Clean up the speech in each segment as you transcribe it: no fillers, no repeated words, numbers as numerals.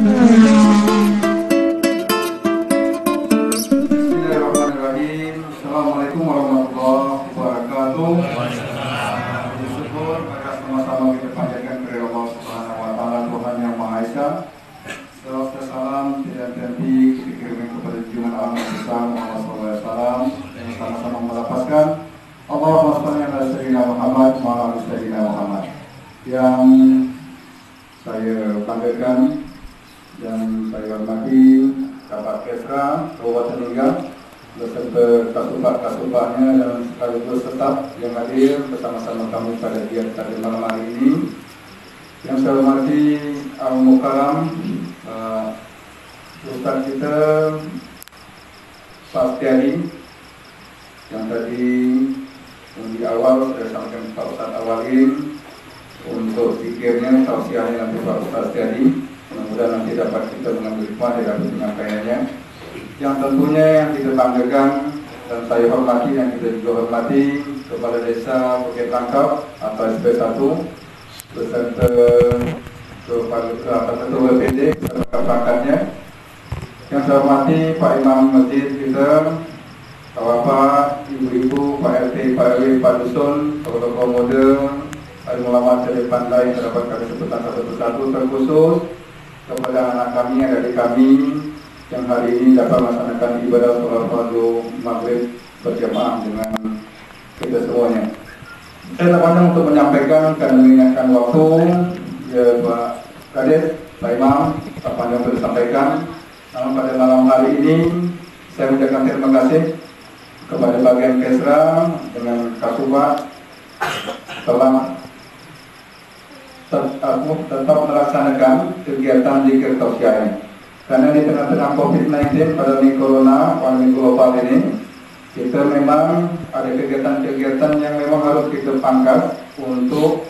Bismillahirrahmanirrahim. Assalamualaikum warahmatullahi wabarakatuh. Bersyukur maka sama-sama kita panjatkan kepada Allah Subhanahu wa taala, Tuhan yang Maha Esa. Salawat dan salam tidak berhenti kita kirimkan kepada junjungan alam besar Muhammad SAW yang sama-sama melapaskan Allahumma shalli ala sayyidina Muhammad wa ala sayyidina Muhammad. Yang saya banggakan dan saya hormati Kabupaten Kesra, Kabupaten Ninggau beserta kasubahnya dan sekaligus staf yang hadir bersama-sama kami pada malam hari ini. Yang saya hormati Al-Mukarram Ustaz kita Pak Setiadi yang tadi di awal saya sampaikan Pak Ustaz awalin untuk zikirnya, tausiahnya nanti Pak Ustaz Setiadi. Mudah-mudahan nanti dapat kita mengambil hikmah dari penyampaiannya. Yang tentunya yang kita banggakan dan saya hormati, yang kita juga hormati Kepala Desa Bukit Langkap atau SP1 beserta Ketua BPD beserta perangkatnya. Yang saya hormati Pak Imam Masjid kita, Bapak, Ibu-Ibu, Pak RT, Pak RW, Pak Dusun, tokoh-tokoh muda, ada ulama dari pandai terdapat kami sebutkan satu persatu, terkhusus kepada anak kami, adik kami yang hari ini dapat melaksanakan ibadah sholat fardu maghrib berjamaah dengan kita semuanya. Saya tak pandang untuk menyampaikan karena mengingatkan waktu, ya Pak Kades, Pak Imam, tak pandang untuk disampaikan. Namun pada malam hari ini saya mengucapkan terima kasih kepada bagian Kesra dengan Kasubag telah tetap melaksanakan kegiatan zikir tausiah ini. Karena di tengah-tengah COVID-19 pada corona pandemi global ini, kita memang ada kegiatan-kegiatan yang memang harus kita pangkas untuk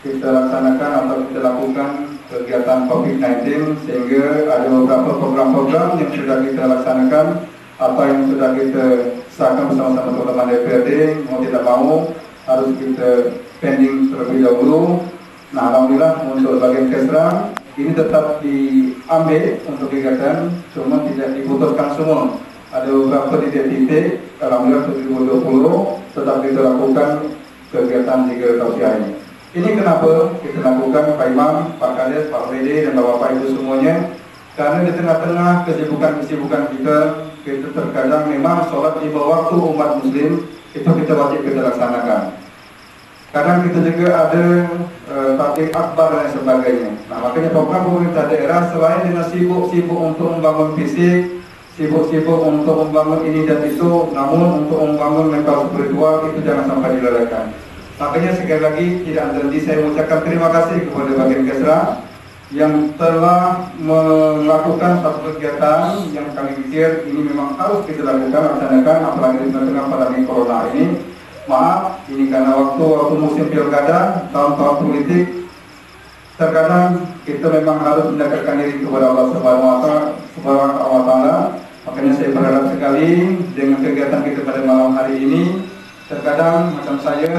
kita laksanakan atau kita lakukan kegiatan COVID-19, sehingga ada beberapa program-program yang sudah kita laksanakan atau yang sudah kita sahkan bersama-sama teman-teman DPRD, mau tidak mau harus kita pending terlebih dahulu. Nah, alhamdulillah untuk bagian Kesra ini tetap diambil untuk kegiatan, cuma tidak diputuskan semua. Ada beberapa titik-titik, alhamdulillah 2020 tetap kita lakukan kegiatan zikir tausiah ini. Ini kenapa kita lakukan Pak Imam, Pak Kades, Pak WD dan Bapak Ibu semuanya? Karena di tengah-tengah kesibukan kita terkadang memang sholat di bawah waktu umat muslim itu kita wajib kita laksanakan. Kadang kita juga ada tabligh akbar dan sebagainya. Nah, makanya program pemerintah daerah selain dengan sibuk-sibuk untuk membangun fisik, sibuk-sibuk untuk membangun ini dan itu, namun untuk membangun mental spiritual itu jangan sampai dilalaikan. Makanya sekali lagi tidak berhenti saya mengucapkan terima kasih kepada bagian Kesra yang telah melakukan satu kegiatan yang kami pikir ini memang harus kita lakukan, laksanakan, apalagi di tengah pandemi corona ini. Maaf, ini karena waktu musim pilkada, tahun-tahun politik, terkadang kita memang harus mendekatkan diri kepada Allah Subhanahu wa taala. Makanya saya berharap sekali dengan kegiatan kita pada malam hari ini. Terkadang macam saya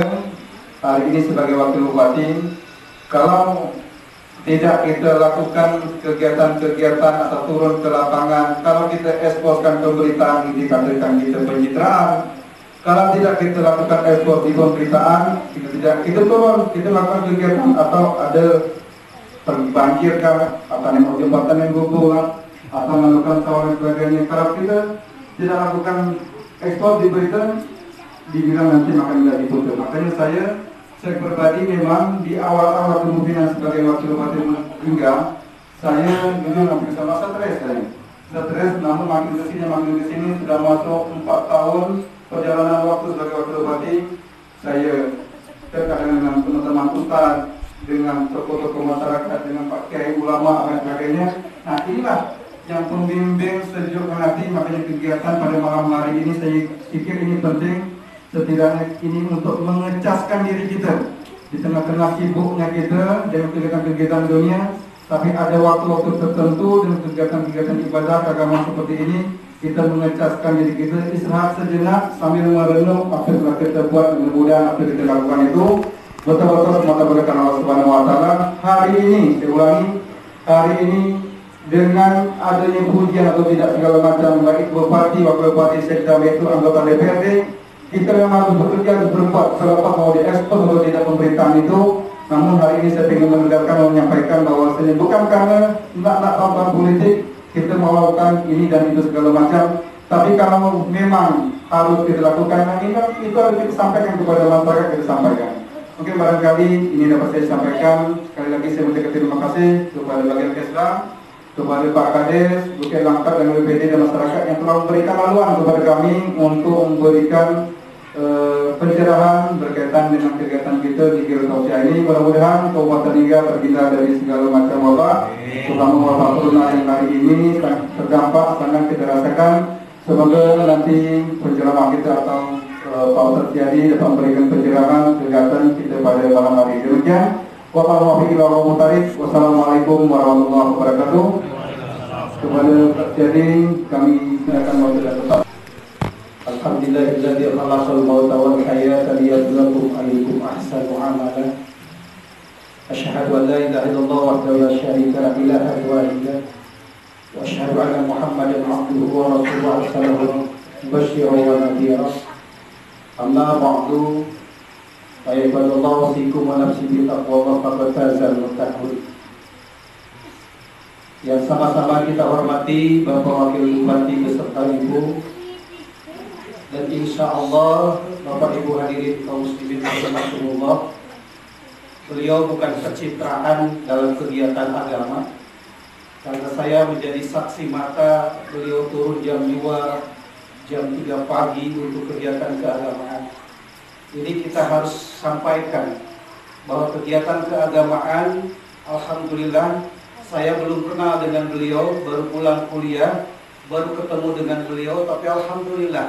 hari ini sebagai wakil bupati, kalau tidak kita lakukan kegiatan-kegiatan atau turun ke lapangan, kalau kita eksposkan pemberitaan ini dikatakan kita pencitraan. Kalau tidak kita lakukan ekspor di pemberitaan, kita turun, kita lakukan kegiatan atau ada banjir kan, atau jembatan yang gugur, atau melakukan sawan dan sebagainya. Kalau kita tidak lakukan ekspor di berita, dibilang nanti makan tidak diputus. Makanya saya pribadi memang di awal-awal kemungkinan sebagai wakil bupati Ninggau, saya dulu hampir sama stres, namun makin kesini sudah masuk 4 tahun. Perjalanan waktu sebagai wakil bupati, saya terkadang dengan teman-teman ustaz, dengan tokoh-tokoh masyarakat, dengan Pak Kiai ulama dan sebagainya. Nah, inilah yang pembimbing sejuk hati. Makanya kegiatan pada malam hari ini saya pikir ini penting, setidaknya ini untuk mengecaskan diri kita di tengah-tengah sibuknya kita dengan kegiatan-kegiatan dunia. Tapi ada waktu-waktu tertentu dengan kegiatan-kegiatan ibadah keagamaan seperti ini, kita mengecaskan diri kita, istirahat sejenak sambil merenung apa yang telah kita buat. Mudah-mudahan apa yang kita lakukan itu betul-betul semata berkat Allah Subhanahu wa taala. Hari ini, saya ulangi, hari ini dengan adanya pujian atau tidak segala macam baik bupati, wakil bupati, sekda itu anggota DPRD, kita memang harus bekerja, harus berbuat selepas mau diekspos atau tidak pemerintahan itu. Namun hari ini saya ingin menyampaikan bahwa bukan karena nak tonton politik kita melakukan ini dan itu segala macam, tapi kalau memang harus kita lakukan, nah ini itu harus kita sampaikan kepada masyarakat, kita sampaikan. Mungkin barangkali ini dapat saya sampaikan. Sekali lagi saya mengucapkan terima kasih kepada bagian Kesda, kepada Pak Kades, Bukit Langkat dan BPD dan masyarakat yang telah memberikan laluan kepada kami untuk memberikan pencerahan berkaitan dengan kegiatan kita di Girotopsia ini. Mudah-mudahan Kabupaten Niaga terhindar dari segala macam wabak, terutama wabak corona yang hari ini terdampak sangat kita rasakan. Semoga nanti penceramah kita atau Pak Ustadz Tiadi dapat memberikan pencerahan kegiatan kita pada malam hari. Demikian. Wassalamualaikum warahmatullahi wabarakatuh. Kepada Ustadz Tiadi kami akan mempersilakan tetap. Alhamdulillahilladzi khalaqal mauta wal hayata liyabluwakum ayyukum ahsanu amala. Asyhadu an la ilaha illallah wahdahu la syarika lahu ilahun wahidah. Wa asyhadu anna Muhammadan abduhu wa rasuluhu arsalahu mubasysyiran wa nadhira. Amma ba'du. Fa ibadallahu wasikum wa nafsi bi taqwallah faqad fazal muttaqun. Yang sama-sama kita hormati Bapak Wakil Bupati beserta Ibu, dan insya Allah Bapak Ibu hadirin kaum muslimin rahimakumullah, beliau bukan pencitraan dalam kegiatan agama, karena saya menjadi saksi mata beliau turun jam 2, jam 3 pagi untuk kegiatan keagamaan. Ini kita harus sampaikan bahwa kegiatan keagamaan, alhamdulillah saya belum kenal dengan beliau, baru pulang kuliah, baru ketemu dengan beliau, tapi alhamdulillah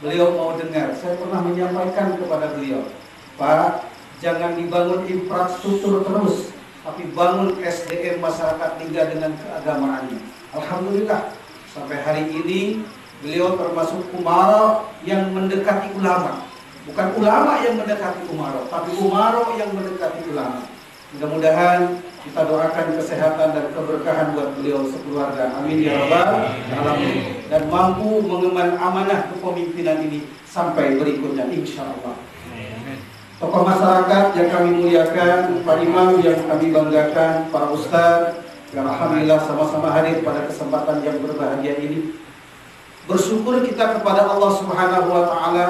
beliau mau dengar. Saya pernah menyampaikan kepada beliau, Pak, jangan dibangun infrastruktur terus, tapi bangun SDM masyarakat Niaga dengan keagamaannya. Alhamdulillah, sampai hari ini beliau termasuk umara yang mendekati ulama. Bukan ulama yang mendekati umara, tapi umara yang mendekati ulama. Mudah-mudahan kita doakan kesehatan dan keberkahan buat beliau sekeluarga. Amin ya rabbal alamin. Dan mampu mengemban amanah kepemimpinan ini sampai berikutnya insyaallah. Tokoh masyarakat yang kami muliakan, Pak Imam yang kami banggakan, para ustaz yang alhamdulillah sama-sama hadir pada kesempatan yang berbahagia ini. Bersyukur kita kepada Allah Subhanahu wa taala.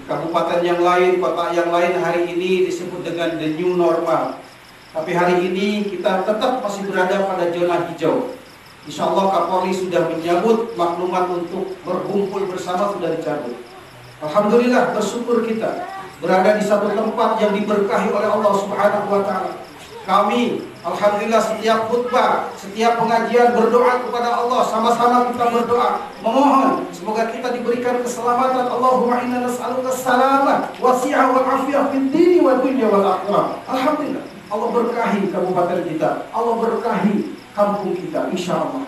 Kabupaten yang lain, kota yang lain hari ini disebut dengan the new normal. Tapi hari ini kita tetap masih berada pada zona hijau. Insya Allah Kapolri sudah menyambut maklumat untuk berkumpul bersama sudah dicabut. Alhamdulillah, bersyukur kita berada di satu tempat yang diberkahi oleh Allah Subhanahu wa taala. Kami alhamdulillah setiap khutbah, setiap pengajian berdoa kepada Allah, sama-sama kita berdoa, memohon semoga kita diberikan keselamatan. Allahumma inna nas'aluka as-salamah wasi'ah wal afiyah fid dini wad dunya wal akhirah. Alhamdulillah, Allah berkahi kabupaten kita, Allah berkahi kampung kita insyaallah.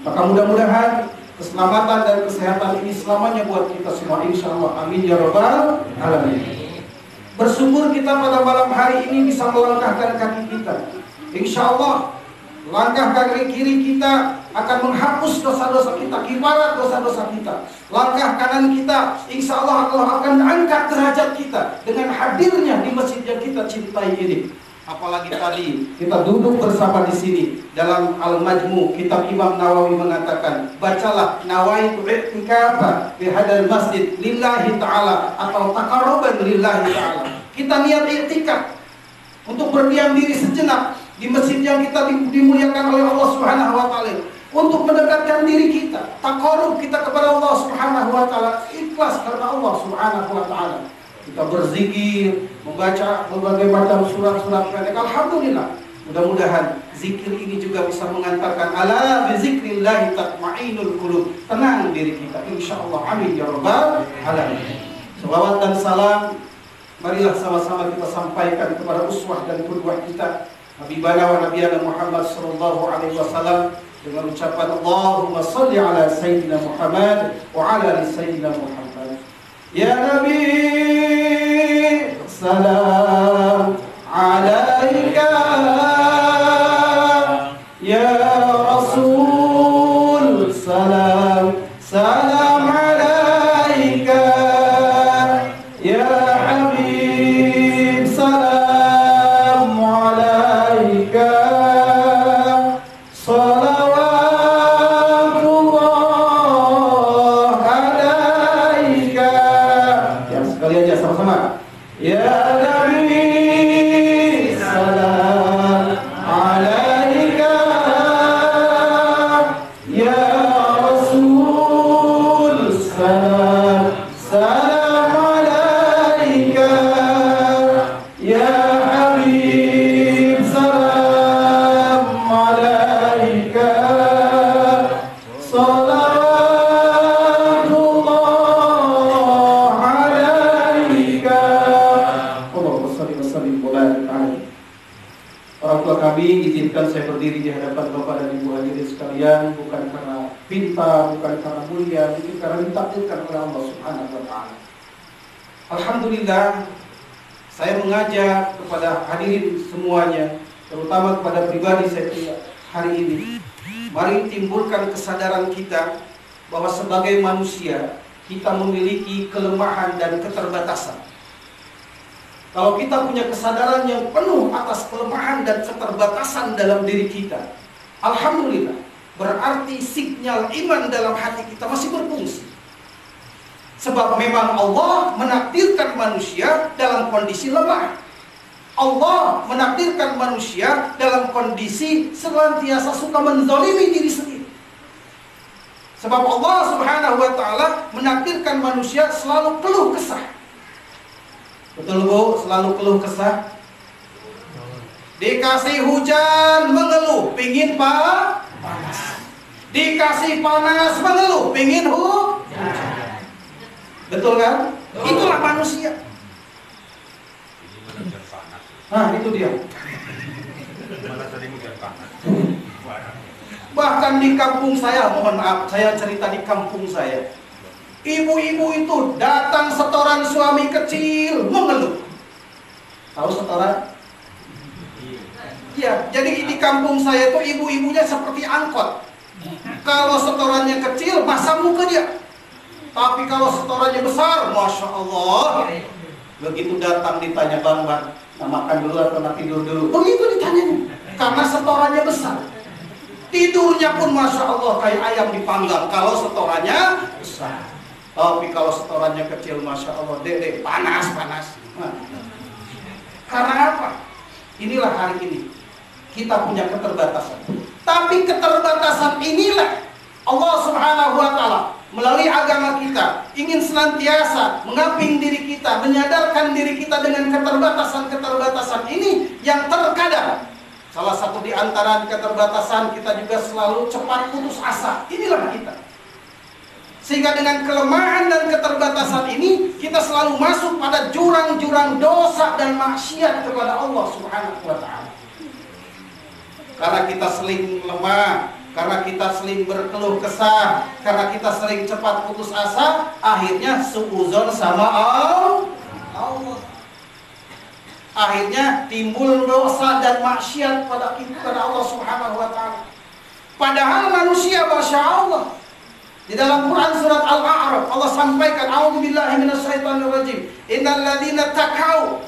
Maka mudah-mudahan keselamatan dan kesehatan ini selamanya buat kita semua insyaallah. Amin ya rabbal alamin. Bersyukur kita pada malam hari ini bisa melangkahkan kaki kita. Insya Allah langkah kaki kiri kita akan menghapus dosa-dosa kita, kibarat dosa-dosa kita. Langkah kanan kita insya Allah akan angkat derajat kita dengan hadirnya di masjid yang kita cintai ini. Apalagi tadi kita duduk bersama di sini dalam Al-Majmu, kitab Imam Nawawi mengatakan, bacalah nawaitu i'tikafa fi hadzal masjid lillahi ta'ala atau taqarruban lillahi ta'ala. Kita niat i'tikaf untuk berdiam diri sejenak di masjid yang kita dimuliakan oleh Allah Subhanahu wa taala, untuk mendekatkan diri kita, taqarrub kita kepada Allah Subhanahu wa taala, ikhlas karena Allah Subhanahu wa taala. Kita berzikir, membaca berbagai macam surat-surat pendek. Alhamdulillah. Mudah-mudahan zikir ini juga bisa mengantarkan ala bi zikrillah tatma'innul qulub. Tenang diri kita insyaallah. Amin ya rabbal alamin. Salawat dan salam marilah sama-sama kita sampaikan kepada uswah dan qudwah kita, Habibana wa Nabiyana Muhammad sallallahu alaihi wasallam, dengan ucapan Allahumma shalli ala sayyidina Muhammad wa ala ali sayyidina Muhammad. Ya Nabi salam alaika ya berdiri di hadapan Bapak dan Ibu hadirin sekalian bukan karena pintar, bukan karena mulia, mungkin karena ditakdirkan oleh Allah Subhanahu wa taala. Alhamdulillah, saya mengajak kepada hadirin semuanya, terutama kepada pribadi saya hari ini, mari timbulkan kesadaran kita bahwa sebagai manusia kita memiliki kelemahan dan keterbatasan. Kalau kita punya kesadaran yang penuh atas kelemahan dan keterbatasan dalam diri kita, alhamdulillah, berarti sinyal iman dalam hati kita masih berfungsi. Sebab memang Allah menakdirkan manusia dalam kondisi lemah. Allah menakdirkan manusia dalam kondisi senantiasa suka menzalimi diri sendiri. Sebab Allah Subhanahu wa taala menakdirkan manusia selalu keluh kesah. Betul Bu, selalu keluh kesah. Dikasih hujan mengeluh, pingin panas. Dikasih panas mengeluh, pingin hujan. Betul kan? Itulah manusia. Nah, itu dia. Bahkan di kampung saya, mohon maaf, saya cerita di kampung saya. Ibu-ibu itu datang setoran suami kecil mengeluh. Tahu setoran? Ya, jadi di kampung saya tuh ibu-ibunya seperti angkot. Kalau setorannya kecil, pasang muka dia. Tapi kalau setorannya besar, Masya Allah, begitu datang ditanya, Bang, makan dulu atau nak tidur dulu? Begitu ditanya, karena setorannya besar. Tidurnya pun Masya Allah kayak ayam dipanggang kalau setorannya besar. Tapi kalau setorannya kecil, Masya Allah, dek, panas. Nah, karena apa? Inilah hari ini kita punya keterbatasan. Tapi keterbatasan inilah Allah Subhanahu wa taala melalui agama kita ingin senantiasa mengamping diri kita, menyadarkan diri kita dengan keterbatasan-keterbatasan ini yang terkadang salah satu di antara keterbatasan kita juga selalu cepat putus asa. Inilah kita. Sehingga dengan kelemahan dan keterbatasan ini kita selalu masuk pada jurang-jurang dosa dan maksiat kepada Allah Subhanahu wa taala. Karena kita sering lemah, karena kita sering berkeluh kesah, karena kita sering cepat putus asa, akhirnya suudzon sama Allah. Akhirnya timbul dosa dan maksiat kepada Allah Subhanahu wa taala. Padahal manusia, Masya Allah, di dalam Quran surat Al-A'raf Allah sampaikan, a'udzubillahi minasyaitonirrajim, innal ladzina taqau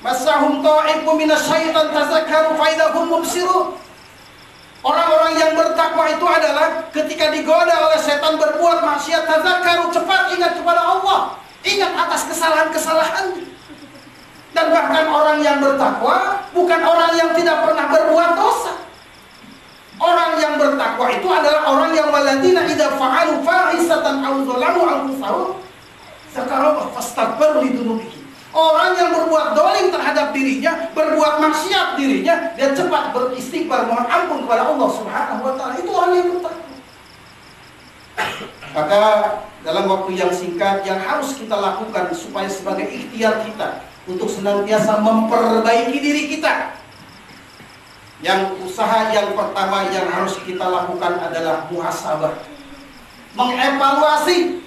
masahum ta'ifun minasyaiton tazakkaru faidahum mubsirun. Orang-orang yang bertakwa itu adalah ketika digoda oleh setan berbuat maksiat, tazakkaru, cepat ingat kepada Allah, ingat atas kesalahan-kesalahannya. Dan bahkan orang yang bertakwa bukan orang yang tidak pernah berbuat dosa. Orang yang bertakwa itu adalah orang yang waladina idza fa'alu fahisatan aw zalamu anfusahum zakaru fastaghfiru lidzunubihim. Orang yang berbuat dolim terhadap dirinya, berbuat maksiat dirinya, dia cepat beristighfar mohon ampun kepada Allah Subhanahu wa taala. Itu orang yang bertakwa. Maka dalam waktu yang singkat yang harus kita lakukan supaya sebagai ikhtiar kita untuk senantiasa memperbaiki diri kita. Yang usaha yang pertama yang harus kita lakukan adalah muhasabah. Mengevaluasi,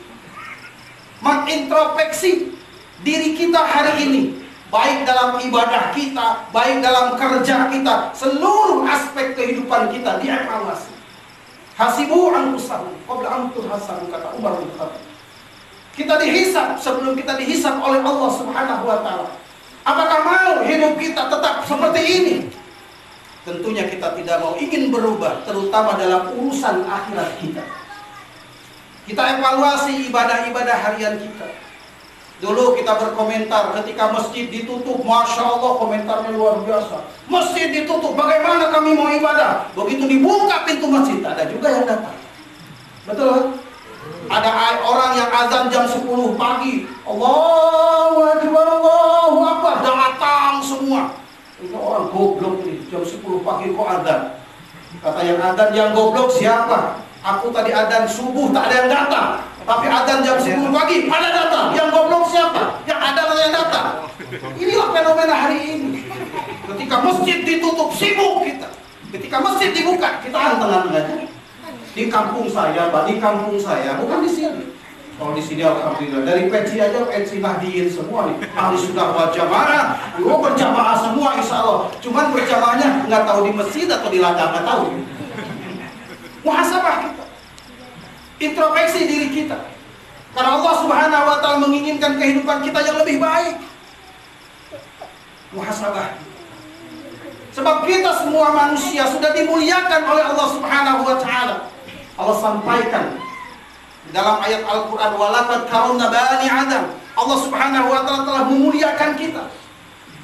mengintrospeksi diri kita hari ini, baik dalam ibadah kita, baik dalam kerja kita, seluruh aspek kehidupan kita dievaluasi. Hasibu anfusakum qabla an tuhasabu, kata Umar bin Khattab. Kita dihisab sebelum kita dihisab oleh Allah Subhanahu wa taala. Apakah mau hidup kita tetap seperti ini? Tentunya kita tidak mau, ingin berubah, terutama dalam urusan akhirat kita. Kita evaluasi ibadah-ibadah harian kita. Dulu kita berkomentar ketika masjid ditutup, Masya Allah komentarnya luar biasa. Masjid ditutup, bagaimana kami mau ibadah? Begitu dibuka pintu masjid, ada juga yang datang. Betul? Ada orang yang azan jam 10 pagi, Allahu Akbar, Allahu Akbar, datang semua. Itu orang goblok nih, jam 10 pagi kok azan. Kata yang azan, yang goblok siapa? Aku tadi azan subuh tak ada yang datang, tapi azan jam 10 pagi ada datang. Yang goblok siapa? Yang ada yang datang. Inilah fenomena hari ini. Ketika Ketika masjid ditutup, sibuk kita. Ketika masjid dibuka, kita anteng-anteng aja. Di kampung saya, Pak, di kampung saya, bukan di sini. Kalau di sini alhamdulillah, dari peci aja peci Nahdiyin semua nih. Ahli sudah berjamaah, berjamaah semua insya Allah. Cuman berjamaahnya nggak tahu di masjid atau di ladang, nggak tahu. Muhasabah kita, introspeksi diri kita. Karena Allah Subhanahu Wa Taala menginginkan kehidupan kita yang lebih baik. Muhasabah. Sebab kita semua manusia sudah dimuliakan oleh Allah Subhanahu Wa Taala. Allah sampaikan dalam ayat Al-Quran, walaqad karramna bani Adam. Allah Subhanahu Wa Taala telah memuliakan kita,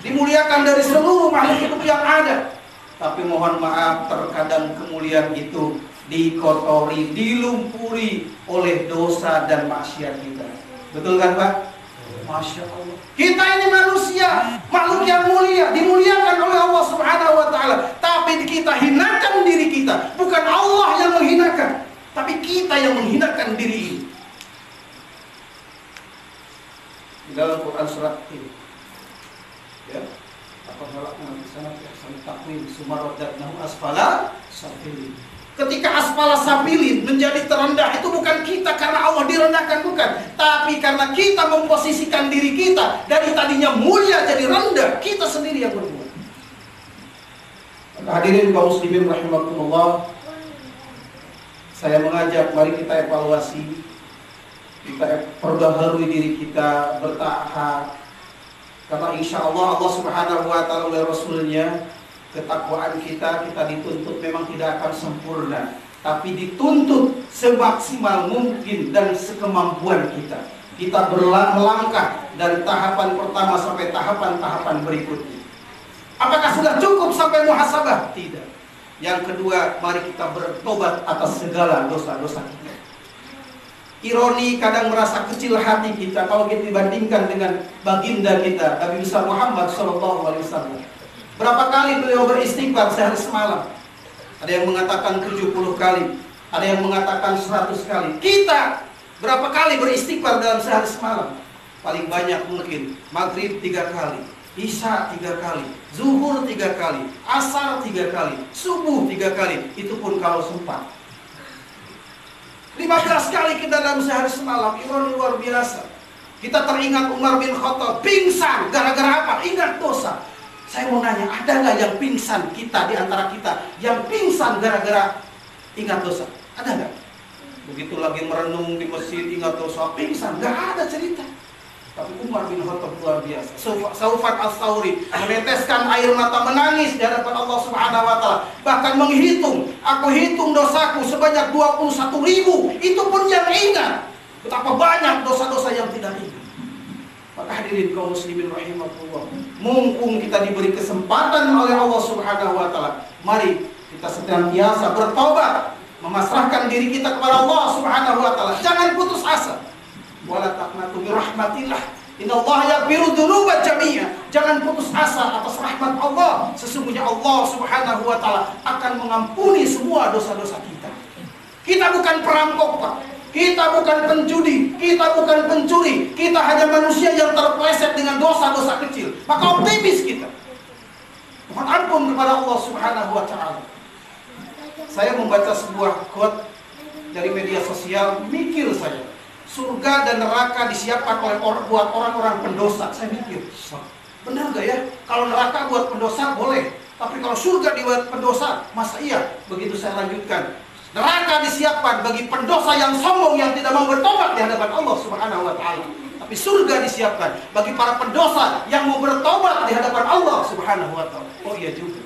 dimuliakan dari seluruh makhluk hidup yang ada. Tapi mohon maaf, terkadang kemuliaan itu dikotori, dilumpuri oleh dosa dan maksiat kita. Betul kan, Pak? Masya Allah. Kita ini manusia, makhluk yang mulia, dimuliakan oleh Allah Subhanahu Wa Taala. Tapi kita hinakan diri kita. Bukan Allah yang menghinakan, tapi kita yang menghinakan diri ini. Di dalam Quran surat ini, ya, apa halaknya di sana sampai takwim sumaradnahu asfala safilin. Ketika asfala safilin menjadi terendah, itu bukan kita karena Allah direndahkan, bukan, tapi karena kita memposisikan diri kita dari tadinya mulia jadi rendah, kita sendiri yang berbuat. Hadirin kaum muslimin rahimakumullah, saya mengajak mari kita evaluasi, kita perbaharui diri kita bertahap. Karena insya Allah Allah Subhanahu Wa Taala oleh Rasulnya, ketakwaan kita dituntut memang tidak akan sempurna, tapi dituntut semaksimal mungkin dan sekemampuan kita. Kita melangkah dari tahapan pertama sampai tahapan-tahapan berikutnya. Apakah sudah cukup sampai muhasabah? Tidak. Yang kedua, mari kita bertobat atas segala dosa-dosa kita. Ironi, kadang merasa kecil hati kita kalau kita dibandingkan dengan baginda kita Nabi besar Muhammad SAW. Berapa kali beliau beristighfar sehari semalam? Ada yang mengatakan 70 kali, ada yang mengatakan 100 kali. Kita berapa kali beristighfar dalam sehari semalam? Paling banyak mungkin maghrib 3 kali, isya 3 kali, zuhur 3 kali, asar 3 kali, subuh 3 kali. Itu pun kalau sempat. 15 kali kita dalam sehari semalam. Ironi luar biasa. Kita teringat Umar bin Khattab pingsan gara-gara apa? Ingat dosa. Saya mau nanya, ada nggak yang pingsan kita di antara kita yang pingsan gara-gara ingat dosa? Ada nggak? Begitu lagi merenung di masjid ingat dosa pingsan, nggak ada cerita. Tapi Umar bin Khattab luar biasa. Saufan As-Sauri meneteskan air mata menangis di hadapan Allah Subhanahu Wa Taala. Bahkan menghitung, aku hitung dosaku sebanyak 21.000. Itu pun yang ingat. Betapa banyak dosa-dosa yang tidak ingat. Maka hadirin kaum muslimin rahimakumullah, mumpung kita diberi kesempatan oleh Allah Subhanahu Wa Taala, mari kita senantiasa bertobat, memasrahkan diri kita kepada Allah Subhanahu Wa Taala. Jangan putus asa. Wala taqnatu min rahmatillah. Innallaha yaghfiru dzunuba jami'a. Jangan putus asa atas rahmat Allah. Sesungguhnya Allah Subhanahu Wa Taala akan mengampuni semua dosa-dosa kita. Kita bukan perampok, Pak. Kita bukan penjudi, kita bukan pencuri, kita hanya manusia yang terpeleset dengan dosa-dosa kecil. Maka optimis kita. Mohon ampun kepada Allah Subhanahu Wa Taala. Saya membaca sebuah quote dari media sosial, mikir saya. Surga dan neraka disiapkan oleh buat orang-orang pendosa. Saya mikir, benar gak ya? Kalau neraka buat pendosa boleh, tapi kalau surga dibuat pendosa, masa iya? Begitu saya lanjutkan. Neraka disiapkan bagi pendosa yang sombong yang tidak mau bertobat di hadapan Allah Subhanahu Wa Taala. Tapi surga disiapkan bagi para pendosa yang mau bertobat di hadapan Allah Subhanahu Wa Taala. Oh iya juga.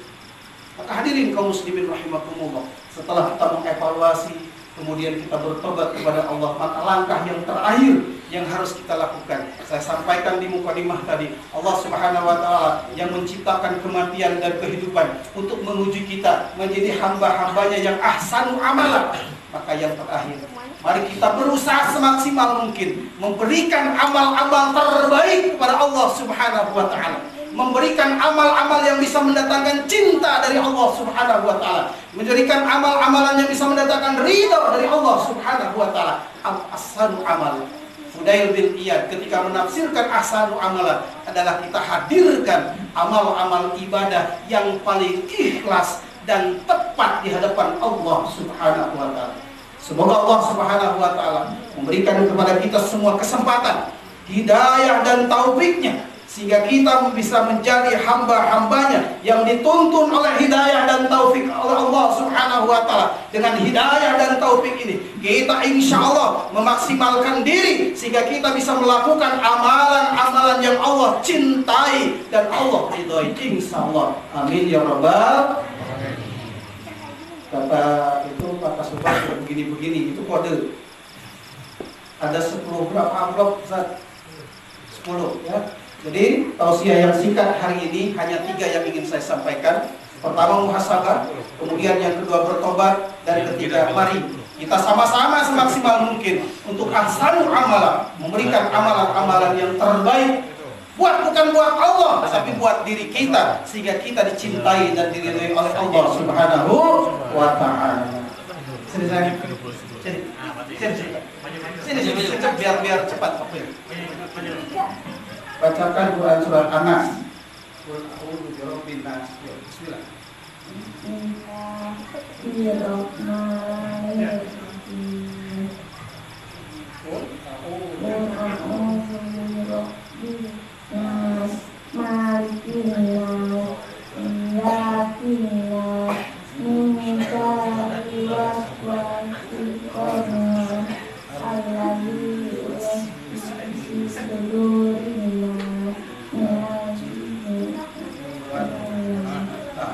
Maka hadirin kaum muslimin rahimakumullah, setelah kita mengevaluasi, kemudian kita bertobat kepada Allah, maka langkah yang terakhir yang harus kita lakukan, saya sampaikan di mukadimah tadi, Allah Subhanahu Wa Taala yang menciptakan kematian dan kehidupan untuk menuju kita menjadi hamba-hambanya yang ahsanu amalan. Maka yang terakhir, mari kita berusaha semaksimal mungkin memberikan amal-amal terbaik kepada Allah Subhanahu Wa Taala, memberikan amal-amal yang bisa mendatangkan cinta dari Allah Subhanahu Wa Taala, menjadikan amal-amalan yang bisa mendatangkan ridha dari Allah Subhanahu Wa Taala. Al-ahsanu amal, Fudail bin Iyad ketika menafsirkan ahsanu amalan adalah kita hadirkan amal-amal ibadah yang paling ikhlas dan tepat di hadapan Allah Subhanahu wa taala. Semoga Allah Subhanahu wa taala memberikan kepada kita semua kesempatan, hidayah dan taufiknya, sehingga kita bisa menjadi hamba-hambanya yang dituntun oleh hidayah dan taufik oleh Allah Subhanahu wa taala. Dengan hidayah dan taufik ini, kita insya Allah memaksimalkan diri sehingga kita bisa melakukan amalan-amalan yang Allah cintai dan Allah ridhoi, insya Allah. Amin ya rabbal. Kata itu Pak Kasubag begini-begini, itu kode. Ada 10 berapa amplop Ustaz? 10 ya. Jadi tausiah yang singkat hari ini hanya 3 yang ingin saya sampaikan. Pertama muhasabah, kemudian yang kedua bertobat, dan ketiga mari kita sama-sama semaksimal mungkin untuk ahsanul amalan, memberikan amalan-amalan yang terbaik, bukan buat Allah, tapi buat diri kita, sehingga kita dicintai dan diridhoi oleh Allah Subhanahu wa taala. Sini saya. Sini biar cepat. Bacakan Quran surat An-Nas. Bismillah.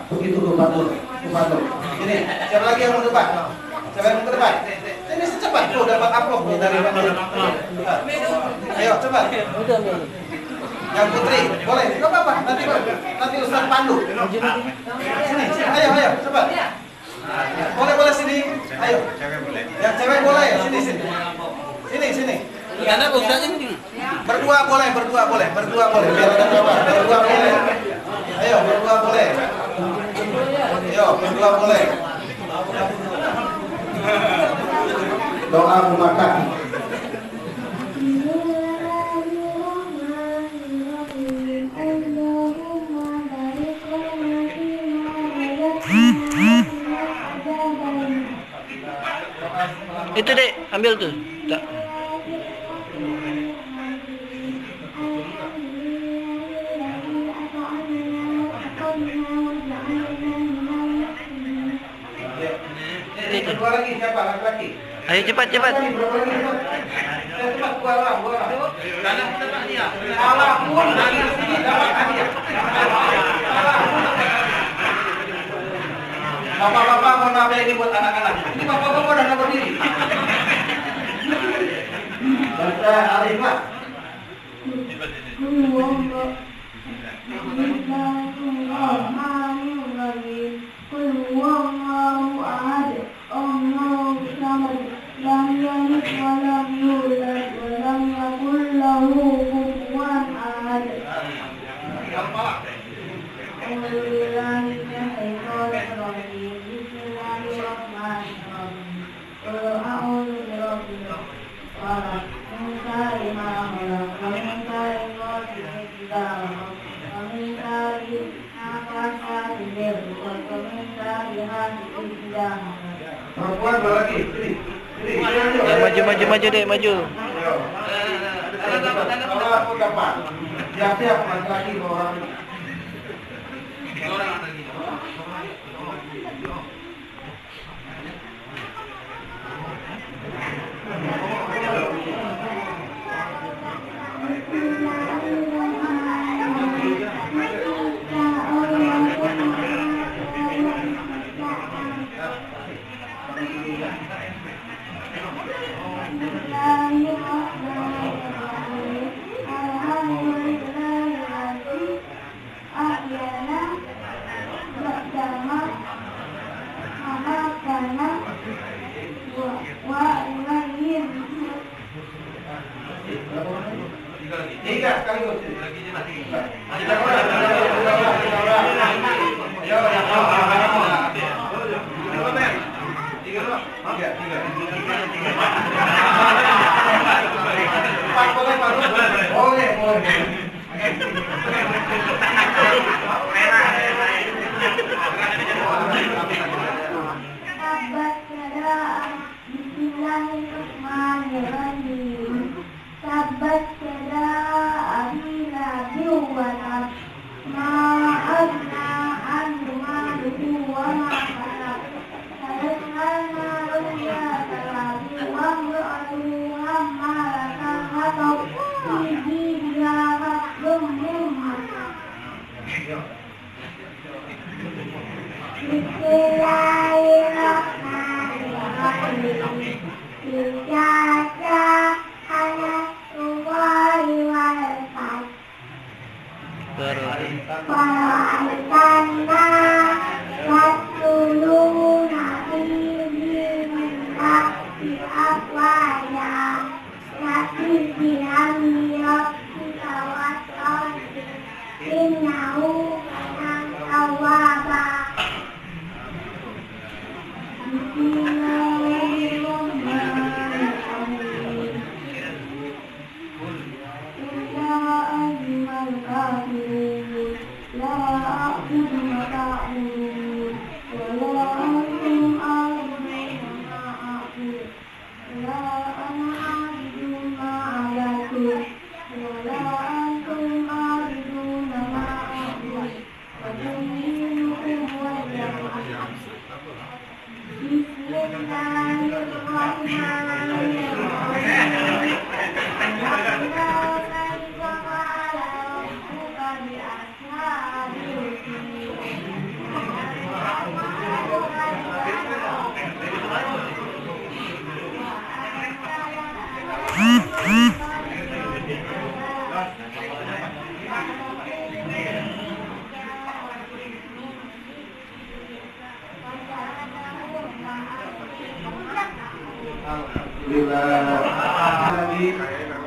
Begitu tuh Fatul. Ini, siapa lagi yang mau debat? Siapa yang mau debat? Ini secepat tuh dapat amplop dari Fatul. Ayo cepat. Yang Putri, boleh? Enggak apa-apa. Nanti Ustaz pandu. Sini, ayo cepat. Boleh sini. Ayo. Yang cewek boleh, sini. Sini. Karena Ustaznya ini Berdua boleh. Biar ada jawab. Berdua boleh. Ayo, berdua boleh. Doa makan. itu dek, ambil tuh. Tak. Berdua lagi siapa? Laki-laki. Ayo cepat. Cepat buah. Karena kita dia. Allah pun lagi sini dapat hadiah. Bapak-bapak mohon maaf ya, ini buat anak-anak. Ini bapak-bapak udah berdiri. Baca Al-Ikhlas. Perempuan lagi, Maju dek, maju. Siap laki-laki orang. Bismillahirrahmanirrahim. Iyyaka na'budu wa iyyaka Lagi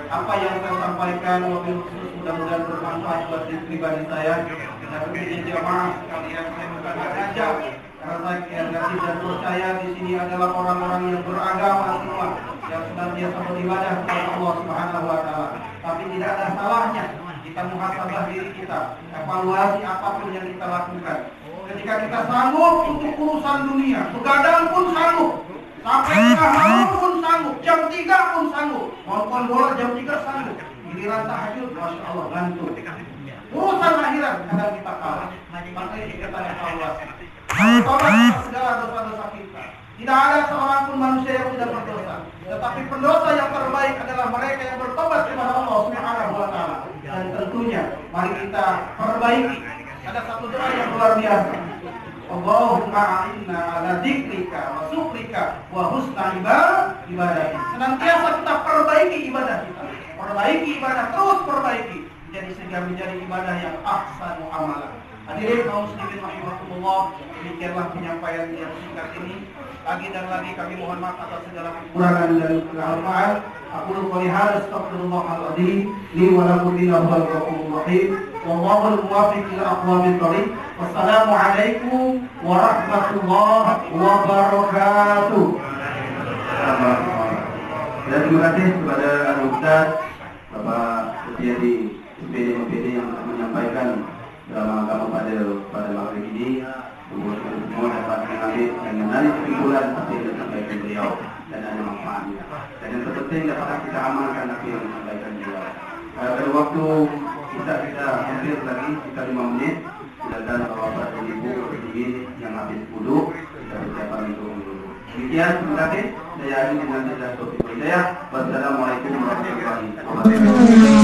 apa yang saya sampaikan wabil khusus mudah-mudahan bermanfaat buat diri pribadi saya dan untuk jamaah sekalian. Saya bukan sengaja karena saya yakin dan percaya di sini adalah orang-orang yang beragama semua yang senantiasa beribadah kepada Allah Subhanahu wa taala. Tapi tidak ada salahnya kita muhasabah diri kita, evaluasi apapun yang kita lakukan. Ketika kita sanggup untuk urusan dunia, begadang pun sanggup, sampai tengah malam pun sanggup, jam 3 pun sanggup, nonton bola jam 3 sanggup, giliran tahajud, masya Allah ngantuk. Urusan akhirat kadang kita kalah, makanya kita evaluasi. Tobat atas segala dosa-dosa kita. Tidak ada seorang pun manusia yang tidak berdosa, tetapi pendosa yang terbaik adalah mereka yang bertobat kepada Allah Subhanahu wa taala. Dan tentunya mari kita perbaiki. Ada satu doa yang luar biasa. Allahumma a'inna ala dzikrika wa syukrika wa husna ibadatik. Senantiasa kita perbaiki ibadah kita. Perbaiki ibadah, terus perbaiki. Jadi sehingga menjadi ibadah yang ahsanu amalan. Hadirin kaum muslimin rahimakumullah, demikianlah penyampaian yang singkat ini. Lagi dan lagi kami mohon maaf atas segala kekurangan dan kesalahan. Aku qouli hadza astaghfirullahal adzim li wa lakum minal ghafurur rahim. Wallahul muwaffiq ila aqwamit thoriq. Wassalamualaikum warahmatullahi wabarakatuh. Dan terima kasih kepada Al-Ustaz Bapak Ketua di SPD yang menyampaikan dalam agama pada malam ini. Semua dapat mengambil dan menarik kesimpulan apa yang disampaikan beliau dan ada manfaatnya. Dan yang terpenting dapat kita amalkan apa yang disampaikan beliau. Pada waktu kita hampir lagi kita 5 menit. Silakan bapak dan ibu ingin yang habis wudu kita bersiapkan untuk wudu. Demikian terima kasih. Saya ingin dengan saya Taufik Hidayah. Wassalamualaikum warahmatullahi wabarakatuh.